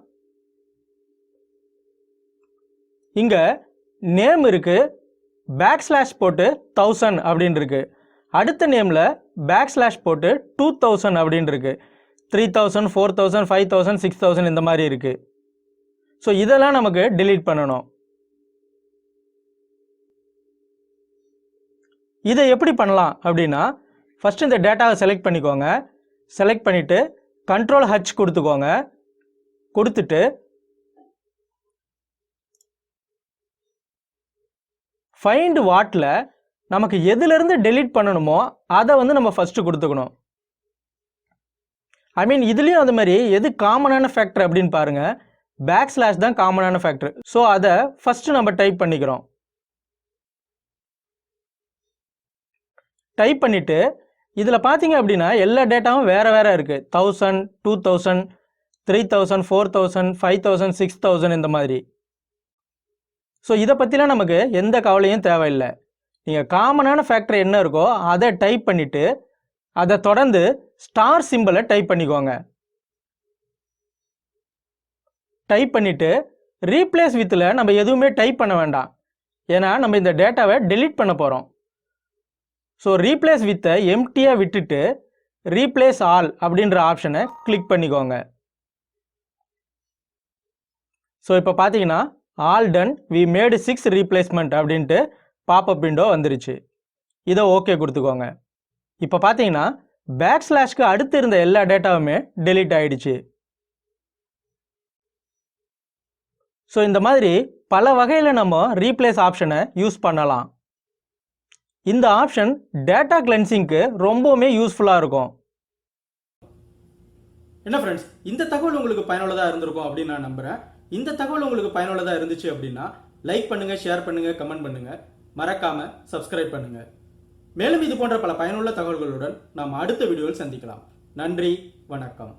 இங்கே நேம் இருக்கு, பேக்ஸ்லாஷ் போட்டு 1000 அப்படின்னு இருக்கு. அடுத்த நேமில் பேக்ஸ்லாஷ் போட்டு 2000 அப்படின்னு இருக்கு. 3000, 4000, 5000, 6000 இந்த மாதிரி இருக்கு. ஸோ இதெல்லாம் நமக்கு delete பண்ணணும். இதை எப்படி பண்ணலாம் அப்படின்னா, ஃபர்ஸ்ட் இந்த டேட்டாவை செலக்ட் பண்ணிக்கோங்க. செலக்ட் பண்ணிட்டு Ctrl H கொடுத்துக்கோங்க. கொடுத்துட்டு ஃபைண்ட் வாட்ல நமக்கு எதிலிருந்து delete பண்ணணுமோ அதை வந்து நம்ம ஃபர்ஸ்ட் கொடுத்துக்கணும். ஐ மீன் இதுலேயும் அது மாதிரி எது காமனான ஃபேக்டர் அப்படின்னு பாருங்க. பேக்ஸ்லாஷ் தான் காமனான ஃபேக்டர். ஸோ அதை ஃபர்ஸ்ட் நம்ம டைப் பண்ணிக்கிறோம். டைப் பண்ணிட்டு இதில் பார்த்தீங்க அப்படின்னா எல்லா டேட்டாவும் வேற வேற இருக்கு. 1000, 2000, 3000, 4000, 5000, 6000 இந்த மாதிரி. ஸோ இதை பற்றிலாம் நமக்கு எந்த கவலையும் தேவையில்லை. நீங்கள் காமனான ஃபேக்டர் என்ன இருக்கோ அதை டைப் பண்ணிட்டு அதை தொடர்ந்து ஸ்டார் சிம்பிளை டைப் பண்ணிக்கோங்க. டைப் பண்ணிட்டு ரீப்ளேஸ் வித்தில் நம்ம எதுவுமே டைப் பண்ண வேண்டாம், ஏன்னா நம்ம இந்த டேட்டாவை delete பண்ண போகிறோம். ஸோ ரீப்ளேஸ் வித்தை எம்டியாக விட்டுட்டு ரீப்ளேஸ் ஆல் அப்படின்ற ஆப்ஷனை கிளிக் பண்ணிக்கோங்க. ஸோ இப்போ பார்த்தீங்கன்னா all done we made 6 replacement அப்படின்ட்டு பாப்அப் விண்டோ வந்துருச்சு. இதை ஓகே கொடுத்துக்கோங்க. இப்போ பார்த்தீங்கன்னா பேக்ஸ்லாஷ்க்கு அடுத்து இருந்த எல்லா டேட்டாவுமே delete ஆயிடுச்சு. ஸோ இந்த மாதிரி பல வகையில் நம்ம ரீப்ளேஸ் ஆப்ஷனை யூஸ் பண்ணலாம். இந்த ஆப்ஷன் டேட்டா கிளென்சிங்க்கு ரொம்பவுமே யூஸ்ஃபுல்லாக இருக்கும். என்ன ஃப்ரெண்ட்ஸ், இந்த தகவல் உங்களுக்கு பயனுள்ளதாக இருந்திருக்கும் அப்படின்னு நான் நம்புகிறேன். இந்த தகவல் உங்களுக்கு பயனுள்ளதாக இருந்துச்சு அப்படின்னா லைக் பண்ணுங்கள், ஷேர் பண்ணுங்கள், கமெண்ட் பண்ணுங்கள், மறக்காமல் சப்ஸ்கிரைப் பண்ணுங்கள். மேலும் இது போன்ற பல பயனுள்ள தகவல்களுடன் நாம் அடுத்த வீடியோவில் சந்திக்கலாம். நன்றி, வணக்கம்.